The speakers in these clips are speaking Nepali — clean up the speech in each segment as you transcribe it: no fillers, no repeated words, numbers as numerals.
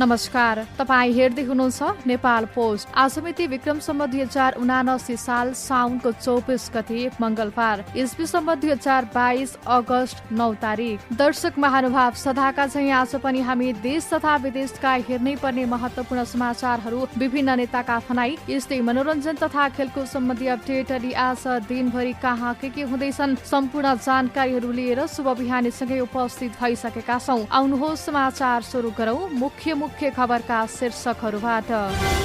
नमस्कार, तपाईँ हेर्दै हुनुहुन्छ नेपाल पोस्ट। आज मिति विक्रम सम्वत 2079 साल साउनको 24 गते मंगलबार, ईस्वी सम्वत 2022 अगस्त 9 तारिक। दर्शक महानुभाव, सदाका चाहिँ आज पनि हामी देश तथा विदेशका हेर्नै पर्ने महत्वपूर्ण समाचारहरू, विभिन्न नेताका भनाई, यस्तै मनोरञ्जन तथा खेलकुद सम्बन्धी अपडेट अनि आज दिनभरि कहाँ के हुँदैछन् सम्पूर्ण जानकारीहरू लिएर शुभ बिहानीसँगै उपस्थित भइसकेका छौं। आउनुहोस् समाचार सुरु गरौं। मुख्य खबरका शीर्षकहरूबाट।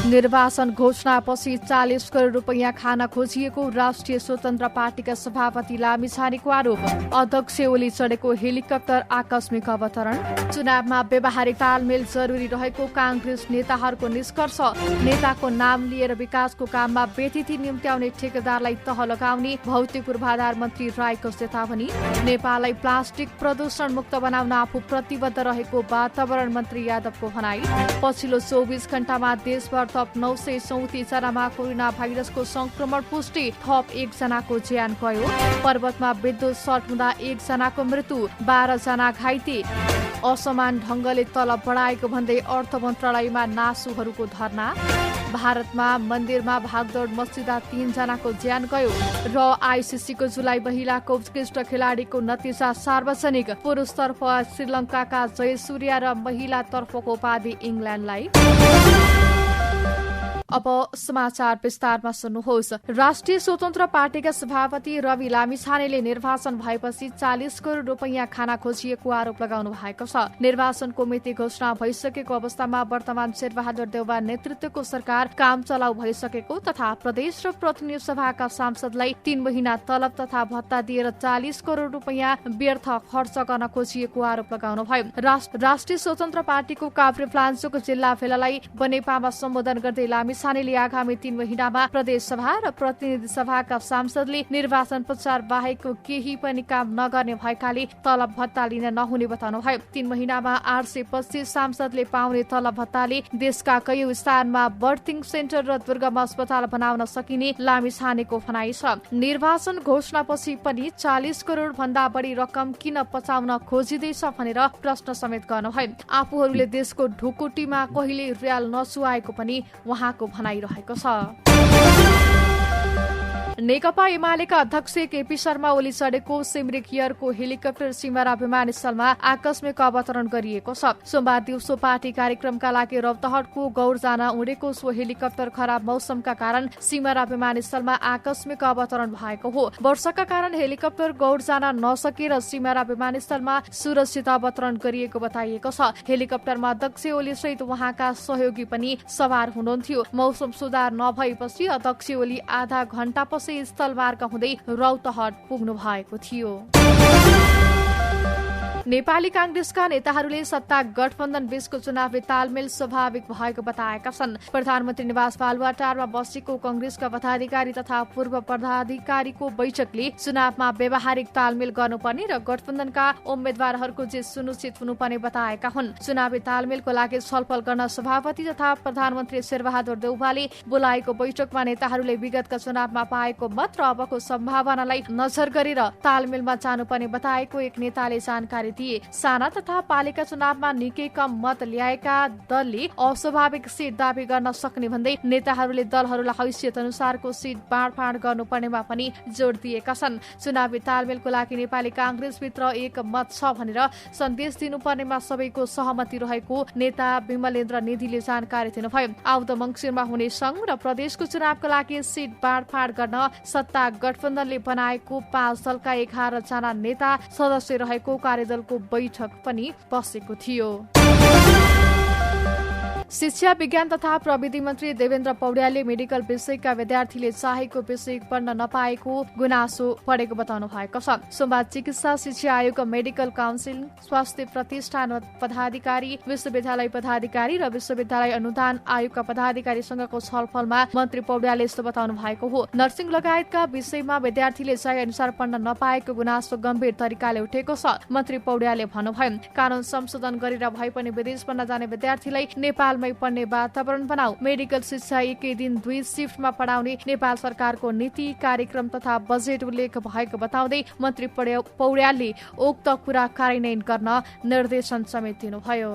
निर्वाचन घोषणापछि 40 करोड रुपैयाँ खान खोजिएको राष्ट्रिय स्वतन्त्र पार्टीका सभापति लामिछानेको आरोप। अध्यक्ष ओली चढेको हेलिकप्टर आकस्मिक अवतरण। चुनावमा व्यवहारिक तालमेल जरुरी रहेको कांग्रेस नेताहरूको निष्कर्ष। नेताको नाम लिएर विकासको काममा व्यतिथि निम्त्याउने ठेकेदारलाई तह लगाउने भौतिक पूर्वाधार मन्त्री राईको चेतावनी। नेपाललाई प्लास्टिक प्रदूषण मुक्त बनाउन आफू प्रतिबद्ध रहेको वातावरण मन्त्री यादवको भनाई। पछिल्लो 24 घण्टामा देशभर थप 937 जनामा कोरोना भाइरसको संक्रमण पुष्टि, थप 1 जनाको ज्यान गयो। पर्वतमा विद्युत सर्ट हुँदा 1 जनाको मृत्यु, 12 जना घाइते। असमान ढंगले तलब बढाएको भन्दै अर्थ मन्त्रालयमा नासुहरूको धरना। भारतमा मन्दिरमा भागदौड मस्जिदा 3 जनाको ज्यान गयो। र आईसीसीको जुलाई महिलाको उत्कृष्ट खेलाडीको नतिजा सार्वजनिक। पुरुषतर्फ श्रीलंकाका जयसूर्य र महिलातर्फको उपाधि इंग्ल्यान्डलाई। अब समाचार विस्तारमा सुन्नुहोस्। राष्ट्रिय स्वतन्त्र पार्टीका सभापति रवि लामिछानेले निर्वाचन भएपछि 40 करोड रुपैयाँ खाना खोजिएको आरोप लगाउनु भएको छ। निर्वाचनको मिति घोषणा भइसकेको अवस्थामा वर्तमान शेरबहादुर देउवा नेतृत्वको सरकार काम चलाउ भइसकेको तथा प्रदेश र प्रतिनिधि सभाका सांसदलाई 3 महिना तलब तथा भत्ता दिएर 40 करोड रुपैयाँ व्यर्थ खर्च गर्न खोजिएको आरोप लगाउनु भयो। राष्ट्रिय स्वतन्त्र पार्टीको काभ्रेपलाञ्चोक जिल्ला भेलालाई बनेपामा सम्बोधन गर्दै लामिछानेले आगामी 3 महिनामा प्रदेश सभा र प्रतिनिधि सभाका सांसदले निर्वाचन प्रचार बाहेकको केही पनि काम नगर्ने भएकाले तलब भत्ता लिन नहुने बताउनुभयो। 3 महिनामा 825 सांसदले पाउने तलब भत्ताले देशका कयौं स्थानमा बर्थिङ सेन्टर र दुर्गम अस्पताल बनाउन सकिने लामिछानेको भनाइ छ। निर्वाचन घोषणापछि पनि 40 करोड भन्दा बढी रकम किन पचाउन खोजिँदैछ भनेर प्रश्न समेत गर्नुभयो। आफूहरूले देशको ढुकुटीमा कहिले र्याल नचुआएको पनि उहाँको भनाइरहेको छ। नेकपा एमालेका अध्यक्ष केपी शर्मा ओली चढेको सिमरिक एयरको हेलिकप्टर सिमरा विमानस्थलमा आकस्मिक अवतरण गरिएको छ। सोमबार दिउँसो पार्टी कार्यक्रमका लागि रौतहटको गौर जान उडेको सो हेलिकप्टर खराब मौसमका कारण सिमरा विमानस्थलमा आकस्मिक अवतरण भएको हो। वर्षाका कारण हेलिकप्टर गौर जान नसकेर सिमरा विमानस्थलमा सुरक्षित अवतरण गरिएको बताइएको छ। हेलिकप्टरमा अध्यक्ष ओली सहित उहाँका सहयोगी पनि सवार हुनुहुन्थ्यो। मौसम सुधार नभएपछि अध्यक्ष ओली आधा घण्टापछि स्थलमार्ग हुँदै रौतहट पुग्नु भएको थियो। नेपाली कांग्रेसका नेताहरूले सत्ता गठबन्धन बीचको चुनावी तालमेल स्वाभाविक भएको बताएका छन्। प्रधानमन्त्री निवास बालुवाटारमा बसेको कांग्रेसका पदाधिकारी तथा पूर्व पदाधिकारीको बैठकले चुनावमा व्यवहारिक तालमेल गर्नुपर्ने र गठबन्धनका उम्मेद्वारहरूको जित सुनिश्चित हुनुपर्ने बताएका हुन्। चुनावी तालमेलको लागि छलफल गर्न सभापति तथा प्रधानमन्त्री शेरबहादुर देउवाले बोलाएको बैठकमा नेताहरूले विगतका चुनावमा पाएको मत र अबको सम्भावनालाई नजर गरेर तालमेलमा जानुपर्ने बताएको एक नेताले जानकारी दिए। साना तथा पालिका चुनावमा निकै कम मत ल्याएका दलले अस्वाभाविक सीट दावी गर्न सक्ने भन्दै नेताहरूले दलहरूलाई हैसियत अनुसारको सीट बाँडफाँड गर्नुपर्नेमा पनि जोड़ दिएका छन्। चुनावी तालमेलको लागि नेपाली कांग्रेसभित्र एक मत छ भनेर सन्देश दिनुपर्नेमा सबैको सहमति रहेको नेता विमलेन्द्र निधिले जानकारी दिनुभयो। आउँदो मंसिरमा हुने संघ र प्रदेशको चुनावका लागि सीट बाँडफाँड गर्न सत्ता गठबन्धनले बनाएको 5 दलका 11 जना नेता सदस्य रहेको कार्यदल को बैठक पनि बसेको थियो। शिक्षा विज्ञान तथा प्रविधि मन्त्री देवेन्द्र पौड्यालले मेडिकल विषयका विद्यार्थीले चाहेको विषय पढ्न नपाएको गुनासो पढेको बताउनु भएको छ। सोमबार चिकित्सा शिक्षा आयोग, मेडिकल काउन्सिल, स्वास्थ्य प्रतिष्ठान पदाधिकारी, विश्वविद्यालय पदाधिकारी र विश्वविद्यालय अनुदान आयोगका पदाधिकारीसँगको छलफलमा मन्त्री पौड्यालले यस्तो बताउनु भएको हो। नर्सिङ लगायतका विषयमा विद्यार्थीले चाहे अनुसार पढ्न नपाएको गुनासो गम्भीर तरिकाले उठेको छ। मन्त्री पौड्यालले भन्नुभयो, कानून संशोधन गरेर भए पनि विदेश पढ्न जाने विद्यार्थीलाई नेपालमै पढ्ने वातावरण बनाऊ। मेडिकल शिक्षा एकै दिन 2 शिफ्टमा पढाउने नेपाल सरकारको नीति, कार्यक्रम तथा बजेट उल्लेख भएको बताउँदै मन्त्री पौड्यालले उक्त कुरा कार्यान्वयन गर्न निर्देशन समेत दिनुभयो।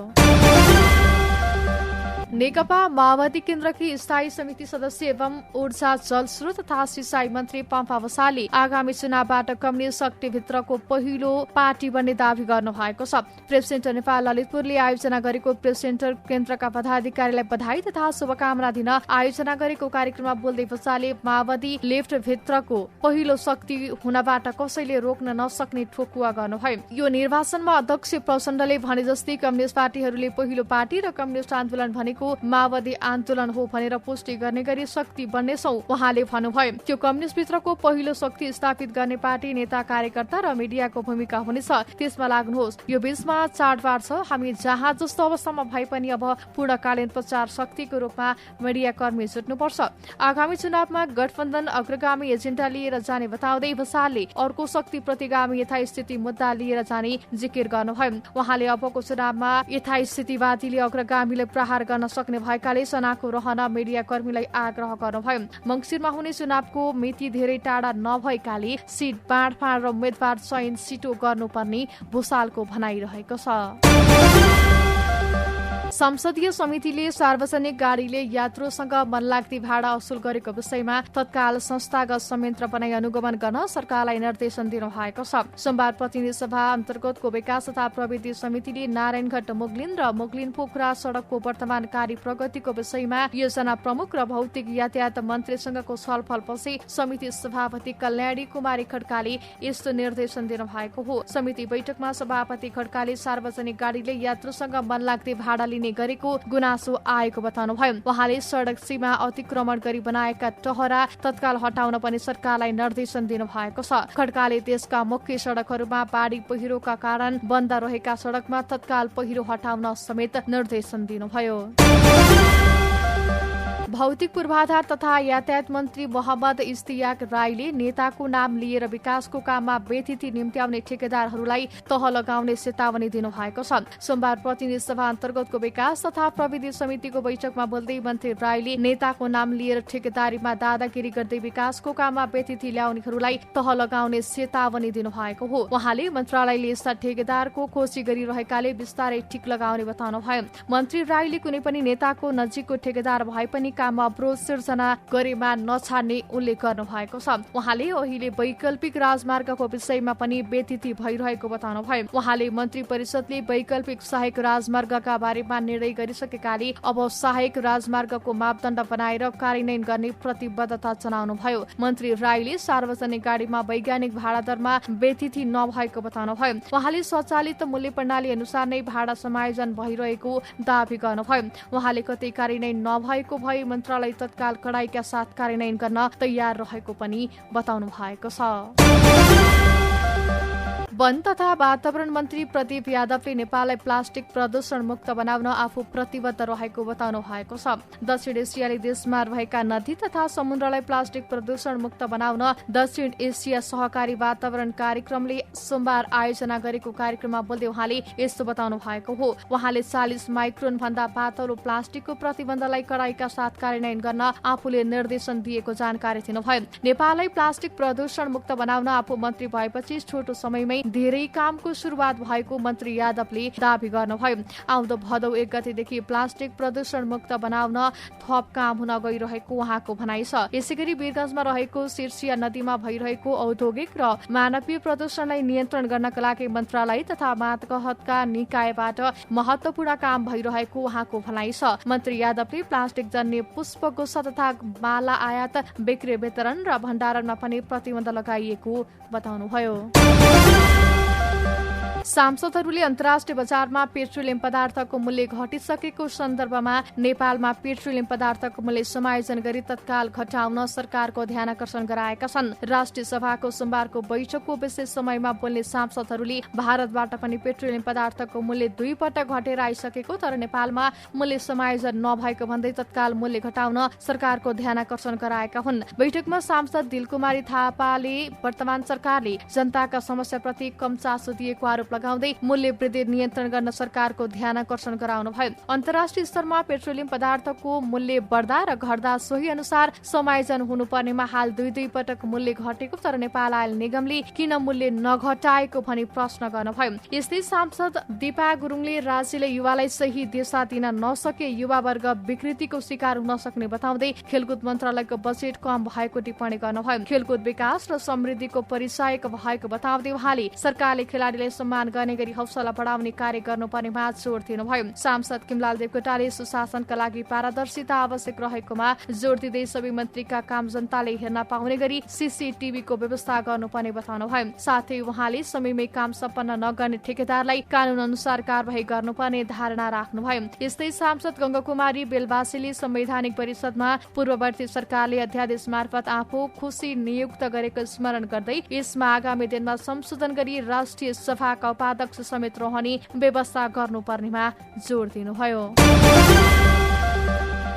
नेकपा माओवादी केन्द्रकी स्थायी समिति सदस्य एवं ऊर्जा जलस्रोत तथा सिंचाई मन्त्री पम्पा बसालले आगामी चुनावबाट कम्युनिस्ट शक्तिभित्रको पहिलो पार्टी बन्ने दावी गर्नु भएको छ। प्रेस सेन्टर नेपाल ललितपुरले आयोजना गरेको प्रेस सेन्टर केन्द्रका पदाधिकारीलाई बधाई तथा शुभकामना दिन आयोजना गरेको कार्यक्रममा बोल्दै बसालले माओवादी लेफ्ट भित्रको पहिलो शक्ति हुनबाट कसैले रोक्न नसक्ने ठोकुवा गर्नुभयो। यो निर्वाचनमा अध्यक्ष प्रचण्डले भने जस्तै कम्युनिस्ट पार्टीहरूले पहिलो पार्टी र कम्युनिस्ट आन्दोलन भनेको माओवादी आन्दोलन हो भनेर पुष्टि गर्ने गरी शक्ति बन्नेछौ उहाँले भन्नुभयो। त्यो कम्युनिस्ट भित्रको पहिलो शक्ति स्थापित गर्ने पार्टी नेता कार्यकर्ता र मिडियाको भूमिका हुनेछ, त्यसमा लाग्नुहोस्। यो बीचमा चाडबाड छ, हामी जहाँ जस्तो अवस्थामा भए पनि अब पूर्णकालीन प्रचार शक्तिको रूपमा मिडिया कर्मी जुट्नुपर्छ। आगामी चुनावमा गठबन्धन अग्रगामी एजेन्डा लिएर जाने बताउँदै बसालले अर्को शक्ति प्रतिगामी यथास्थिति मुद्दा लिएर जाने जिकिर गर्नुभयो। उहाँले अबको चुनावमा यथास्थितिवादीले अग्रगामीलाई प्रहार गर्न सक्ने भएकाले सनाको रहन मिडिया कर्मीलाई आग्रह गर्नुभयो। मङ्सिरमा हुने चुनावको मिति धेरै टाढा नभएकाले सीट बाँडफाँड र उम्मेद्वार चयन छिटो गर्नुपर्ने भूषालको भनाइरहेको छ। संसदीय समितिले सार्वजनिक गाडीले यात्रुसँग मनलाग्दी भाडा असुल गरेको विषयमा तत्काल संस्थागत संयन्त्र बनाई अनुगमन गर्न सरकारलाई निर्देशन दिनु भएको छ। सोमबार प्रतिनिधि सभा अन्तर्गतको विकास तथा प्रविधि समितिले नारायणघाट मुगलिन र मुगलिन पोखरा सड़कको वर्तमान कार्य प्रगतिको विषयमा योजना प्रमुख र भौतिक यातायात मन्त्रीसँगको छलफलपछि समिति सभापति कल्याणी कुमारी खड्काले यस्तो निर्देशन दिनु भएको हो। समिति बैठकमा सभापति खड्काले सार्वजनिक गाडीले यात्रुसँग मनलाग्दी भाडा गरेको गुनासो आएको बताउनुभयो। उहाँले सड़क सीमा अतिक्रमण गरी बनाएका टहरा तत्काल हटाउन पनि सरकारलाई निर्देशन दिनु भएको छ। खड्काले देशका मुख्य सड़कहरूमा बाढी पहिरोका कारण बन्द रहेका सड़कमा तत्काल पहिरो हटाउन समेत निर्देशन दिनुभयो। भौतिक पूर्वाधार तथा यातायात मन्त्री मोहम्मद इस्तियाक राईले नेताको नाम लिएर विकासको काममा बेथिति निम्त्याउने ठेकेदारहरूलाई तह लगाउने चेतावनी दिनु भएको छ। सोमबार प्रतिनिधि सभा अन्तर्गतको विकास तथा प्रविधि समितिको बैठकमा बोल्दै मन्त्री राईले नेताको नाम लिएर ठेकेदारीमा दादागिरी गर्दै विकासको काममा बेथिति ल्याउनेहरूलाई तह लगाउने चेतावनी दिनु भएको हो। उहाँले मन्त्रालयले यस्ता ठेकेदारको खोजी गरिरहेकाले बिस्तारै ठिक लगाउने बताउनुभयो। मन्त्री राईले कुनै पनि नेताको नजिकको ठेकेदार भए पनि काममा अवरोध सिर्जना गरेमा नछाड्ने उल्लेख गर्नु भएको छ। उहाँले अहिले वैकल्पिक राजमार्गको विषयमा पनि बेथिति भइरहेको बताउनुभयो। उहाँले मन्त्री परिषदले वैकल्पिक सहायक राजमार्गका बारेमा निर्णय गरिसकेकाले अब सहायक राजमार्गको मापदण्ड बनाएर कार्यान्वयन गर्ने प्रतिबद्धता जनाउनुभयो। मन्त्री राईले सार्वजनिक गाडीमा वैज्ञानिक भाडा दरमा बेथिति नभएको बताउनुभयो। उहाँले स्वचालित मूल्य प्रणाली अनुसार नै भाडा समायोजन भइरहेको दावी गर्नुभयो। उहाँले कतै कार्यान्वयन नभएको भए मन्त्रालय तत्काल कडाइका साथ कार्यान्वयन गर्न तयार रहेको पनि बताउनु भएको छ। वन तथा वातावरण मन्त्री प्रदीप यादवले नेपाललाई प्लास्टिक प्रदूषण मुक्त बनाउन आफू प्रतिबद्ध रहेको बताउनु भएको छ। दक्षिण एसियाली देशमा रहेका नदी तथा समुद्रलाई प्लास्टिक प्रदूषण मुक्त बनाउन दक्षिण एसिया सहकारी वातावरण कार्यक्रमले सोमबार आयोजना गरेको कार्यक्रममा बोल्दै उहाँले यस्तो बताउनु भएको हो। उहाँले 40 माइक्रोन भन्दा पातलो प्लास्टिकको प्रतिबन्धलाई कडाइका साथ कार्यान्वयन गर्न आफूले निर्देशन दिएको जानकारी दिनुभयो। नेपाललाई प्लास्टिक प्रदूषण मुक्त बनाउन आफू मन्त्री भएपछि छोटो समयमै धेरै कामको सुरुवात भएको मन्त्री यादवले दावी गर्नुभयो। आउँदो भदौ 1 गतेदेखि प्लास्टिक प्रदूषण मुक्त बनाउन थप काम हुन गइरहेको उहाँको भनाइ छ। यसैगरी वीरगञ्जमा रहेको सिर्सिया नदीमा भइरहेको औद्योगिक र मानवीय प्रदूषणलाई नियन्त्रण गर्नका लागि मन्त्रालय तथा मातहतका निकायबाट महत्वपूर्ण काम भइरहेको उहाँको भनाइ छ। मन्त्री यादवले प्लास्टिक जन्य पुष्पगुच्छ तथा माला आयात बिक्री वितरण र भण्डारणमा पनि प्रतिबन्ध लगाइएको बताउनुभयो। सांसदहरूले अन्तर्राष्ट्रिय बजारमा पेट्रोलियम पदार्थको मूल्य घटिसकेको सन्दर्भमा नेपालमा पेट्रोलियम पदार्थको मूल्य समायोजन गरी तत्काल घटाउन सरकारको ध्यानकर्षण गराएका छन्। राष्ट्रिय सभाको सोमबारको बैठकको विशेष समयमा बोल्ने सांसदहरूले भारतबाट पनि पेट्रोलियम पदार्थको मूल्य 2 पटक घटेर आइसकेको तर नेपालमा मूल्य समायोजन नभएको भन्दै तत्काल मूल्य घटाउन सरकारको ध्यानकर्षण गराएका हुन्। बैठकमा सांसद दिलकुमारी थापाले वर्तमान सरकारले जनताका समस्याप्रति कम चासो दिएको आरोप लगाउँदै मूल्य वृद्धि नियन्त्रण गर्न सरकारको ध्यानकर्षण गराउनुभयो। अन्तर्राष्ट्रिय स्तरमा पेट्रोलियम पदार्थको मूल्य बढ्दा र घट्दा सोही अनुसार समायोजन हुनुपर्नेमा हाल दुई पटक मूल्य घटेको, तर नेपाल आयल निगमले किन मूल्य नघटाएको भनी प्रश्न गर्नुभयो। यस्तै सांसद दिपा गुरुङले राज्यले युवालाई सही दिशा दिन नसके युवावर्ग विकृतिको शिकार हुन सक्ने बताउँदै खेलकुद मन्त्रालयको बजेट कम भएको टिप्पणी गर्नुभयो। खेलकुद विकास र समृद्धिको परिचायक भएको बताउँदै उहाँले सरकारले खेलाडीलाई सम्मान गर्ने गरी हौसला बढाउने कार्य गर्नुपर्नेमा जोड़ दिनुभयो। सांसद किमलाल देवकोटाले सुशासनका लागि पारदर्शिता आवश्यक रहेकोमा जोड़ दिँदै सबै मन्त्रीका काम जनताले हेर्न पाउने गरी सीसीटीभीको व्यवस्था गर्नुपर्ने बताउनुभयो। साथै उहाँले समयमै काम सम्पन्न नगर्ने ठेकेदारलाई कानून अनुसार कारबाही गर्नुपर्ने धारणा राख्नुभयो। यस्तै सांसद गंगाकुमारी बेलवासीले संवैधानिक परिषदमा पूर्ववर्ती सरकारले अध्यादेश मार्फत आफू खुशी नियुक्त गरेको स्मरण गर्दै यसमा आगामी दिनमा संशोधन गरी राष्ट्रिय सभाका उपाध्यक्ष समेत रहने व्यवस्था गर्नुपर्नेमा जोड़ दिनुभयो।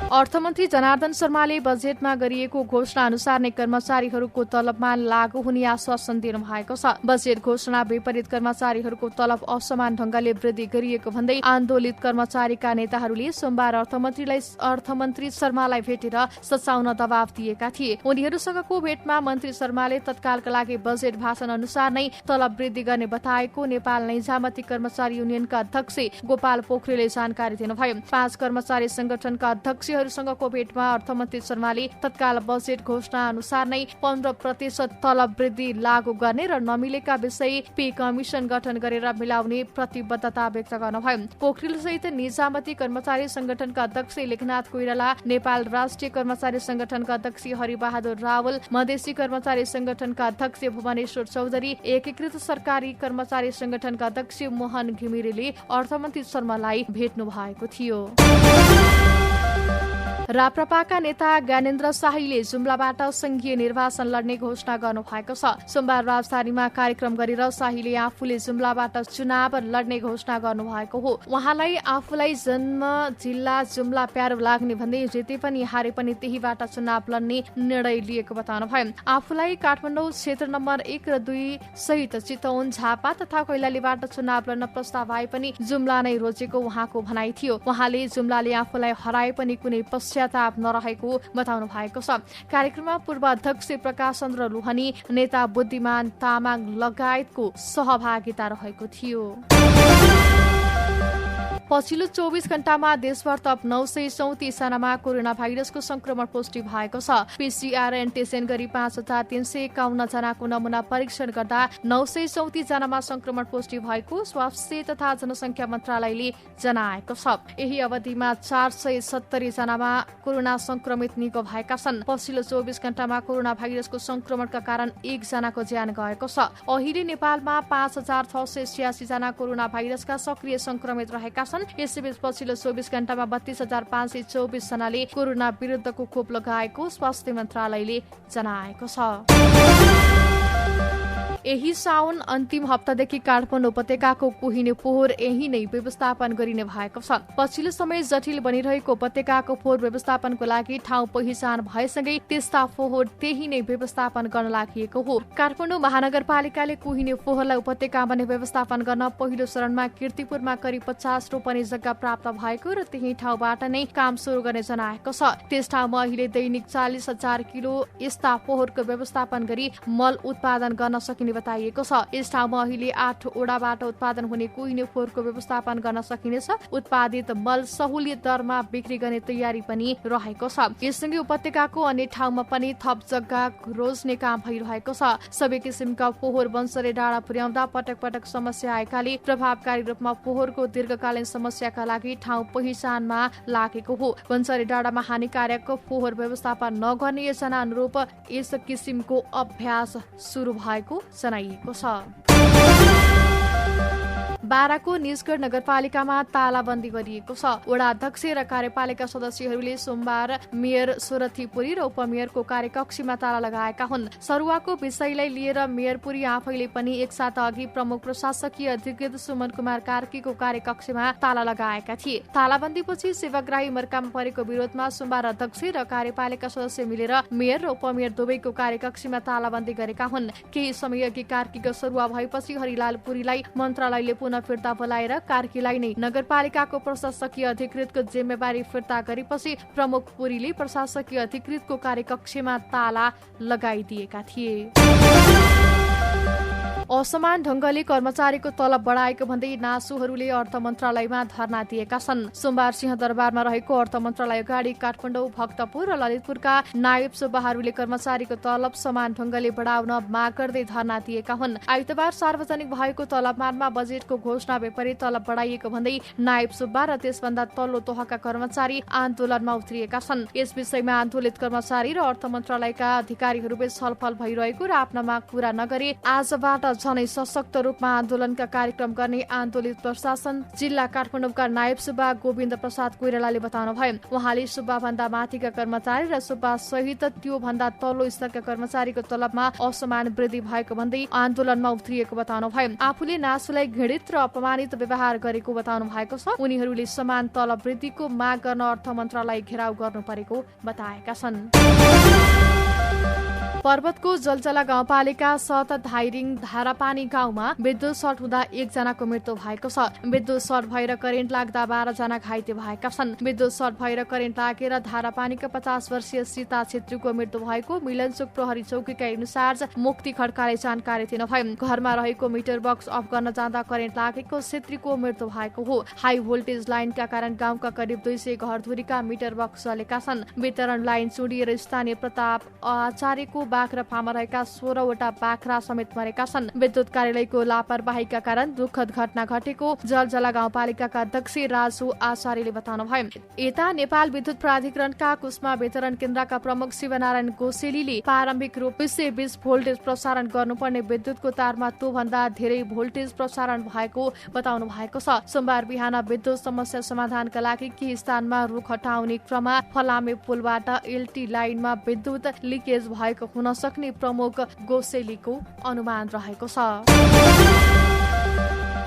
अर्थमन्त्री जनार्दन शर्माले बजेटमा गरिएको घोषणा अनुसार नै कर्मचारीहरूको तलबमा लागू हुने आश्वासन दिनु भएको छ। बजेट घोषणा विपरीत कर्मचारीहरूको तलब असमान ढंगले वृद्धि गरिएको भन्दै आन्दोलित कर्मचारीका नेताहरूले सोमबार अर्थमन्त्री शर्मालाई भेटेर सचाउन दबाव दिएका थिए। उनीहरूसँगको भेटमा मन्त्री शर्माले तत्कालका लागि बजेट भाषण अनुसार नै तलब वृद्धि गर्ने बताएको नेपाल नैजामती कर्मचारी युनियनका अध्यक्ष गोपाल पोखरेलले जानकारी दिनुभयो। 5 कर्मचारी संगठनका अध्यक्ष सँगको भेटमा अर्थमन्त्री शर्माले तत्काल बजेट घोषणा अनुसार नै 15% तलब वृद्धि लागू गर्ने र नमिलेका विषय पे कमिशन गठन गरेर मिलाउने प्रतिबद्धता व्यक्त गर्नुभयो। पोखरेल सहित निजामती कर्मचारी संगठनका अध्यक्ष लेखनाथ कोइराला, नेपाल राष्ट्रिय कर्मचारी संगठनका अध्यक्ष हरिबहादुर रावल, मधेसी कर्मचारी संगठनका अध्यक्ष भुवनेश्वर चौधरी, एकीकृत सरकारी कर्मचारी संगठनका अध्यक्ष मोहन घिमिरेले अर्थमन्त्री शर्मालाई भेट्नु भएको थियो। राप्रपाका नेता ज्ञानेन्द्र शाहीले जुम्लाबाट संघीय निर्वाचन लड्ने घोषणा गर्नु भएको छ। सोमबार राजधानीमा कार्यक्रम गरेर शाहीले आफूले जुम्लाबाट चुनाव लड्ने घोषणा गर्नु भएको हो। उहाँलाई आफूलाई जन्म जिल्ला जुम्ला प्यारो लाग्ने भन्दै जिते पनि हारे पनि त्यहीबाट चुनाव लड्ने निर्णय लिएको बताउनुभयो। आफूलाई काठमाडौँ क्षेत्र नम्बर 1 र 2 सहित चितवन, झापा तथा कैलालीबाट चुनाव लड्न प्रस्ताव आए पनि जुम्ला नै रोजेको उहाँको भनाइ थियो। उहाँले जुम्लाले आफूलाई हराए पनि कुनै पश्चाताप नरहेको बताउनु भएको छ। कार्यक्रममा पूर्व अध्यक्ष प्रकाश चन्द्र लोहनी, नेता बुद्धिमान तामाङ लगायतको सहभागिता रहेको थियो। पछिल्लो 24 घण्टामा देशभर थप 934 जनामा कोरोना भाइरसको संक्रमण पुष्टि भएको छ। पीसीआर एन्टिजेन गरी 5351 जनाको नमूना परीक्षण गर्दा 934 जनामा संक्रमण पुष्टि भएको स्वास्थ्य तथा जनसंख्या मन्त्रालयले जनाएको छ। यही अवधिमा 470 जनामा कोरोना संक्रमित निको भएका छन्। पछिल्लो 24 घण्टामा कोरोना भाइरसको संक्रमणका कारण 1 जनाको ज्यान गएको छ। अहिले नेपालमा 5686 जना कोरोना भाइरसका सक्रिय संक्रमित रहेका छन्। यसैबीच पछिल्लो 24 घण्टामा 32524 जनाले कोरोना विरुद्धको खोप लगाएको स्वास्थ्य मन्त्रालयले जनाएको छ। यही साउन अन्तिम हप्तादेखि काठमाडौँ उपत्यकाको कुहिने फोहोर यही नै व्यवस्थापन गरिने भएको छ। पछिल्लो समय जटिल बनिरहेको उपत्यकाको फोहोर व्यवस्थापनको लागि ठाउँ पहिचान भएसँगै त्यस्ता फोहोर त्यही नै व्यवस्थापन गर्न लागि हो। काठमाडौँ महानगरपालिकाले कुहिने फोहोरलाई उपत्यकामा नै व्यवस्थापन गर्न पहिलो चरणमा कीर्तिपुरमा करिब 50 रोपनी जग्गा प्राप्त भएको र त्यही ठाउँबाट नै काम सुरु गर्ने जनाएको छ। त्यस ठाउँमा अहिले दैनिक 40,000 किलो यस्ता फोहोरको व्यवस्थापन गरी मल उत्पादन गर्न सकिने बताइएको छ। यस ठाउँमा अहिले 8 ओडाबाट उत्पादन हुने कुहिने फोहोरको व्यवस्थापन गर्न सकिनेछ। उत्पादित मल सहुलियत दरमा बिक्री गर्ने तयारी पनि रहेको छ। यससँगै उपत्यकाको अन्य ठाउँमा पनि थप जग्गा रोज्ने काम भइरहेको छ। सबै किसिमका फोहोर वनसरे डाँडा पुर्याउँदा पटक पटक समस्या आएकाले प्रभावकारी रूपमा फोहोरको दीर्घकालीन समस्याका लागि ठाउँ पहिचानमा लागेको हो। वनसरे डाँडामा हानिकारक फोहोर व्यवस्थापन नगर्ने योजना अनुरूप यस किसिमको अभ्यास सुरु भएको जनाइएको छ। बाराको निजगढ नगरपालिकामा तालाबन्दी गरिएको छ। वडा अध्यक्ष र कार्यपालिका सदस्यहरूले सोमबार मेयर सोरथीपुरी र उपमेयरको कार्यकक्षीमा ताला लगाएका हुन्। सरुवाको विषयलाई लिएर मेयरपुरी आफैले पनि एक साता अघि प्रमुख प्रशासकीय अधिकृत सुमन कुमार कार्कीको कार्यकक्षमा ताला लगाएका थिए। तालाबन्दीपछि सेवाग्राही मर्कामा परेको विरोधमा सोमबार अध्यक्ष र कार्यपालिका सदस्य मिलेर मेयर र उपमेयर दुवैको कार्यकक्षीमा तालाबन्दी गरेका हुन्। केही समय अघि कार्कीको सरुवा भएपछि हरिलाल पुरीलाई मन्त्रालयले पुनः फिर्ता बोलाएर कार्कीलाई नै नगरपालिकाको प्रशासकीय अधिकृतको जिम्मेवारी फिर्ता गरेपछि प्रमुख पुरीले प्रशासकीय अधिकृतको कार्यकक्षमा ताला लगाइदिएका थिए। असमान ढंगले कर्मचारीको तलब बढाएको भन्दै नासुहरूले अर्थ मन्त्रालयमा धरना दिएका छन्। सोमबार सिंहदरबारमा रहेको अर्थ मन्त्रालय अगाडि काठमाडौँ, भक्तपुर र ललितपुरका नायब सुब्बाहरूले कर्मचारीको तलब समान ढंगले बढाउन माग गर्दै धरना दिएका हुन्। आइतबार सार्वजनिक भएको तलबमानमा बजेटको घोषणा विपरीत तलब बढाइएको भन्दै नायब सुब्बा र त्यसभन्दा तल्लो तहका कर्मचारी आन्दोलनमा उत्रिएका छन्। यस विषयमा आन्दोलित कर्मचारी र अर्थ मन्त्रालयका अधिकारीहरूबीच छलफल भइरहेको र आफ्ना माग पूरा नगरे आजबाट झनै सशक्त रूपमा आन्दोलनका कार्यक्रम गर्ने आन्दोलित प्रशासन जिल्ला काठमाडौँका नायब सुब्बा गोविन्द प्रसाद कोइरालाले बताउनुभयो। उहाँले सुब्बा भन्दा माथिका कर्मचारी र सुब्बा सहित त्यो भन्दा तल्लो स्तरका कर्मचारीको तलबमा असमान वृद्धि भएको भन्दै आन्दोलनमा उत्रिएको बताउनुभयो। आफूले नासुलाई घृणित र अपमानित व्यवहार गरेको बताउनु भएको छ। उनीहरूले समान तलब वृद्धिको माग गर्न अर्थ मन्त्रालय घेराउ गर्नु परेको बताएका छन्। पर्वतको जलजला गाउँपालिका 7 धाइरिङ धारापानी गाउँमा विद्युत सर्ट हुँदा 1 जनाको मृत्यु भएको छ। विद्युत सर्ट भएर करेन्ट लाग्दा 12 जना घाइते भएका छन्। विद्युत सर्ट भएर करेन्ट लागेर धारापानीका 50 वर्षीय सीता छेत्रीको मृत्यु भएको मिलनचोक प्रहरी चौकीका इन्चार्ज मुक्ति खड्काले जानकारी दिनुभयो। घरमा रहेको मिटर बक्स अफ गर्न जाँदा करेन्ट लागेको छेत्रीको मृत्यु भएको हो। हाई भोल्टेज लाइनका कारण गाउँका करिब 200 घरधुरीका मिटर बक्स जलेका छन्। वितरण लाइन चुडिएर स्थानीय प्रताप आचार्यको बाख्रा फार्ममा रहेका 16 वटा बाख्रा समेत मरेका छन्। विद्युत कार्यालयको लापरवाहीका कारण दुःखद घटना घटेको जलजला गाउँपालिकाका अध्यक्ष राजु आचार्यले बताउनुभयो। यता नेपाल विद्युत प्राधिकरणका कुस्मा वितरण केन्द्रका प्रमुख शिवनारायण गोसेलीले प्रारम्भिक रूपमा 220 भोल्टेज प्रसारण गर्नुपर्ने विद्युतको तारमा त्योभन्दा धेरै भोल्टेज प्रसारण भएको बताउनु भएको छ। सोमबार बिहान विद्युत समस्या समाधानका लागि केही स्थानमा रुख हटाउने क्रममा फलामे पुलबाट एलटी लाइनमा विद्युत लिकेज भएको हुन सक्ने प्रमुख गोसेलीको अनुमान रहेको छ।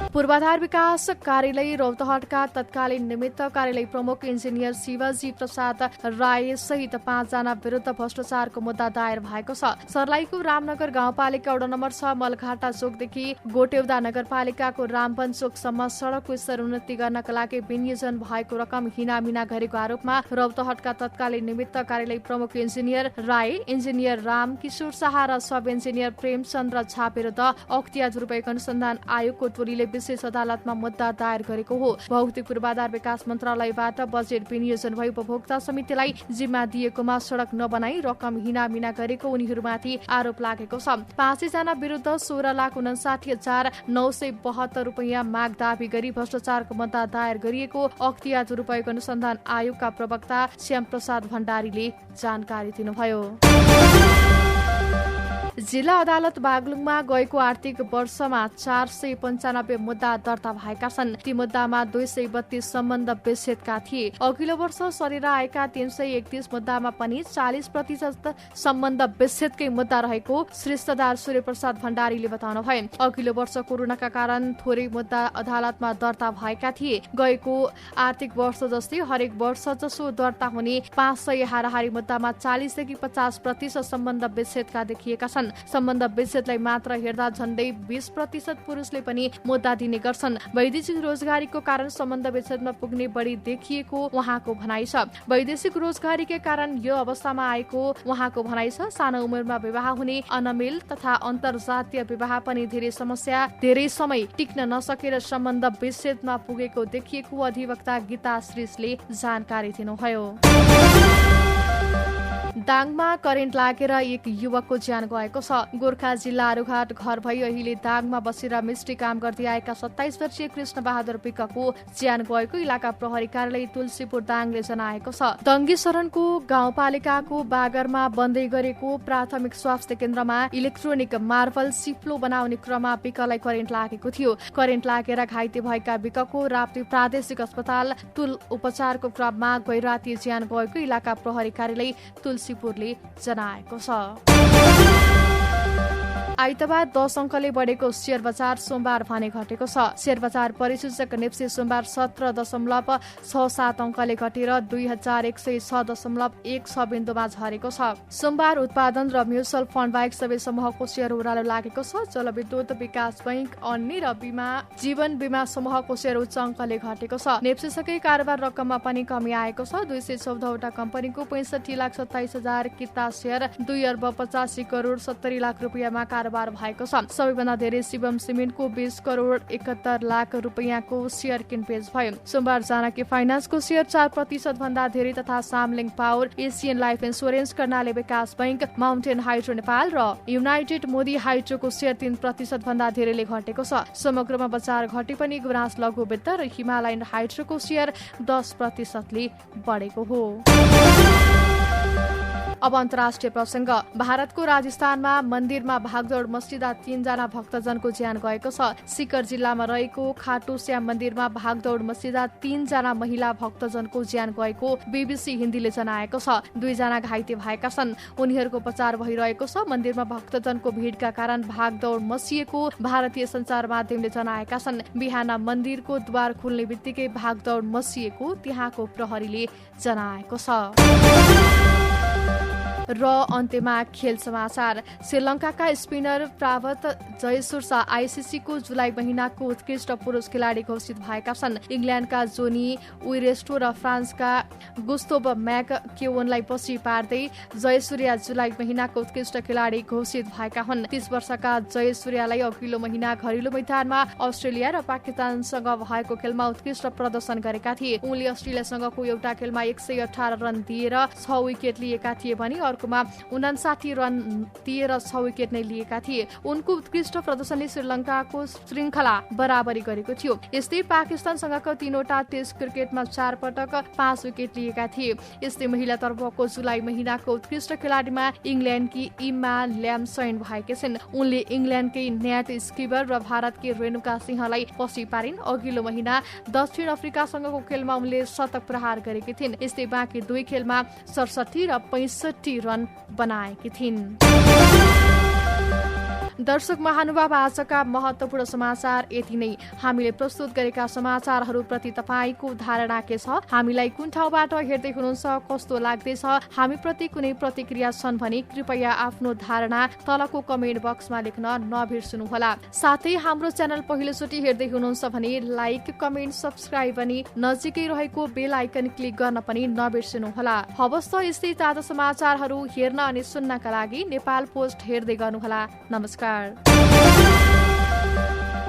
पूर्वाधार विकास कार्यालय रौतहटका तत्कालीन निमित्त कार्यालय प्रमुख इन्जिनियर शिवजी प्रसाद राय सहित 5 जना विरुद्ध भ्रष्टाचारको मुद्दा दायर भएको छ। सर्लाहीको रामनगर गाउँपालिका वडा नम्बर 6 मलघाटा चोकदेखि गोटेउदा नगरपालिकाको रामवन चोकसम्म सड़कको स्तर उन्नति गर्नका लागि विनियोजन भएको रकम हिनामिना गरेको आरोपमा रौतहटका तत्कालीन निमित्त कार्यालय प्रमुख इन्जिनियर राय, इन्जिनियर राम किशोर शाह र सब इन्जिनियर प्रेमचन्द्र झा विरुद्ध अख्तियार दुरुपयोग अनुसन्धान आयोगको टोलीले विशेष अदालतमा मुद्दा दायर गरेको हो। भौतिक पूर्वाधार विकास मन्त्रालयबाट बजेट विनियोजन भई उपभोक्ता समितिलाई जिम्मा दिएकोमा सड़क नबनाई रकम हिनामिना गरेको उनीहरूमाथि आरोप लागेको छ। 5 जना विरुद्ध 16,59,972 रुपैयाँ माग दावी गरी भ्रष्टाचारको मुद्दा दायर गरिएको अख्तियार दुरुपयोग अनुसन्धान आयोगका प्रवक्ता श्याम प्रसाद भण्डारीले जानकारी दिनुभयो। जिल्ला अदालत बागलुङमा गएको आर्थिक वर्षमा 495 मुद्दा दर्ता भएका छन्। ती मुद्दामा 232 सम्बन्ध विच्छेदका थिए। अघिल्लो वर्ष सरेर आएका 331 मुद्दामा पनि 40% सम्बन्ध विच्छेदकै मुद्दा रहेको श्रेष्ठदार सूर्य प्रसाद भण्डारीले बताउनुभयो। अघिल्लो वर्ष कोरोनाका कारण थोरै मुद्दा अदालतमा दर्ता भएका थिए। गएको आर्थिक वर्ष जस्तै हरेक वर्ष जसो दर्ता हुने 500 हाराहारी मुद्दामा 40 देखि 50% सम्बन्ध विच्छेदका देखिएका छन्। सम्बन्ध विच्छेदलाई मात्र हेर्दा झण्डै 20% पुरुषले पनि मुद्दा दिने गर्छन्। वैदेशिक रोजगारीको कारण सम्बन्ध विच्छेदमा पुग्ने बढी देखिएको उहाँको भनाइ छ। वैदेशिक रोजगारीकै कारण यो अवस्थामा आएको उहाँको भनाइ छ। सानो उमेरमा विवाह हुने, अनमेल तथा अन्तर्जातीय विवाह पनि धेरै समय टिक्न नसकेर सम्बन्ध विच्छेदमा पुगेको देखिएको अधिवक्ता गीता श्रीषले जानकारी दिनुभयो। दाङमा करेन्ट लागेर एक युवकको ज्यान गएको छ। गोर्खा जिल्ला आरुघाट घर भई अहिले दाङमा बसेर मिस्त्री काम गर्दै आएका 27 वर्षीय कृष्ण बहादुर विकको ज्यान गएको इलाका प्रहरी कार्यालय तुलसीपुर दाङले जनाएको छ। दङ्गी शरणको गाउँपालिकाको बागरमा बन्दै गरेको प्राथमिक स्वास्थ्य केन्द्रमा इलेक्ट्रोनिक मार्बल सिप्लो बनाउने क्रममा विकलाई करेन्ट लागेको थियो। करेन्ट लागेर घाइते भएका विकको राप्ती प्रादेशिक अस्पताल तुल उपचारको क्रममा गैराती ज्यान गएको इलाका प्रहरी कार्यालय तुलसीपुरले जनाएको छ। आइतबार 10 अङ्कले बढेको शेयर बजार सोमबार भने घटेको छ। शेयर बजार परिसूचक नेप्से सोमबार 17.67 अङ्कले घटेर 2106.16 बिन्दुमा झरेको छ। सोमबार उत्पादन र म्युचुअल फण्ड बाहेक सबै समूहको शेयर ओह्रालो लागेको छ। जलविद्युत विकास बैंक अन्य र जीवन बीमा समूहको शेयर उच्च अङ्कले घटेको छ। नेप्सेसँगै कारोबार रकममा पनि कमी आएको छ। 214 वटा कम्पनीको 65,27,000 किता शेयर 2,85,70,00,000 रुपियाँमा कारोबार भएको छ। सबैभन्दा धेरै शिवम सिमेन्टको 20,71,00,000 रुपियाँको शेयर किनबेच भयो। सोमबार जानकी फाइनान्सको शेयर 4% भन्दा धेरै तथा Samling power, Asian life insurance, Karnali Bikas bank, mountain hydro Nepal र युनाइटेड मोदी हाइड्रोको शेयर 3% भन्दा धेरैले घटेको छ। समग्रमा बजार घटे पनि गुराँस लघु वित्त र हिमालयन हाइड्रोको शेयर 10%ले बढेको हो। अब अन्तर्राष्ट्रिय प्रसंग। भारतको राजस्थानमा मन्दिरमा भागदौड मस्जिदा 3 जना भक्तजनको ज्यान गएको छ। सिकर जिल्लामा रहेको खाटू श्याम मन्दिरमा भागदौड मस्जिदा 3 जना महिला भक्तजनको ज्यान गएको बीबीसी हिन्दीले जनाएको छ। 2 जना घाइते भएका छन्। उनीहरूको उपचार भइरहेको छ। मन्दिरमा भक्तजनको भिडका कारण भागदौड मसिएको भारतीय सञ्चार माध्यमले जनाएका छन्। बिहान मन्दिरको द्वार खुल्ने बित्तिकै भागदौड मसिएको त्यहाँको प्रहरीले जनाएको छ। र अन्त्यमा खेल समाचार। श्रीलङ्काका स्पिनर प्रावत जयसूर्य आईसीसीको जुलाई महिनाको उत्कृष्ट पुरुष खेलाडी घोषित भएका छन्। इङ्ल्यान्डका जोनी उइरेस्टो र फ्रान्सका गुस्तोभ म्याककेवनलाई पछि पार्दै जयसूर्य जुलाई महिनाको उत्कृष्ट खेलाडी घोषित भएका हुन्। 30 वर्षका जयसूर्यलाई अघिल्लो महिना घरेलु मैदानमा अस्ट्रेलिया र पाकिस्तानसँग भएको खेलमा उत्कृष्ट प्रदर्शन गरेका थिए। उनले अस्ट्रेलियासँगको एउटा खेलमा 118 रन दिएर 6 विकेट लिएका थिए भने अर्कोमा 59 रन दिएर 6 विकेट नै लिएका थिए। उनको उत्कृष्ट प्रदर्शनले श्रीलङ्काको श्रृङ्खला बराबरी गरेको थियो। यस्तै पाकिस्तानसँगको 3वटा टेस्ट क्रिकेटमा 4 पटक 5 विकेट लिएका थिए। यस्तै महिलातर्फको जुलाई महिनाको उत्कृष्ट खेलाडीमा इङ्ल्यान्डकी इम्मा ल्याम्सैन भएकी छिन्। उनले इङ्ल्यान्डकै न्याट स्किबर र भारतकी रेणुका सिंहलाई पछि पारिन्। अघिल्लो महिना दक्षिण अफ्रिकासँगको खेलमा उनले शतक प्रहार गरेकी थिइन्। यस्तै बाँकी 2 खेलमा 67 र 65 रन बनाएकी थिइन्। दर्शक महानुभाव, आजका महत्वपूर्ण समाचार यति नै। हामीले प्रस्तुत गरेका समाचारहरूप्रति तपाईँको धारणा के छ? हामीलाई कुन ठाउँबाट हेर्दै हुनुहुन्छ? कस्तो लाग्दैछ? हामीप्रति कुनै प्रतिक्रिया छन् भने कृपया आफ्नो धारणा तलको कमेन्ट बक्समा लेख्न नबिर्सनुहोला। साथै हाम्रो च्यानल पहिलोचोटि हेर्दै हुनुहुन्छ भने लाइक, कमेन्ट, सब्स्क्राइब अनि नजिकै रहेको बेल आइकन क्लिक गर्न पनि नबिर्सनुहोला। हवस् त, यस्तै ताजा समाचारहरू हेर्न अनि सुन्नका लागि नेपाल पोस्ट हेर्दै गर्नुहोला। नमस्कार।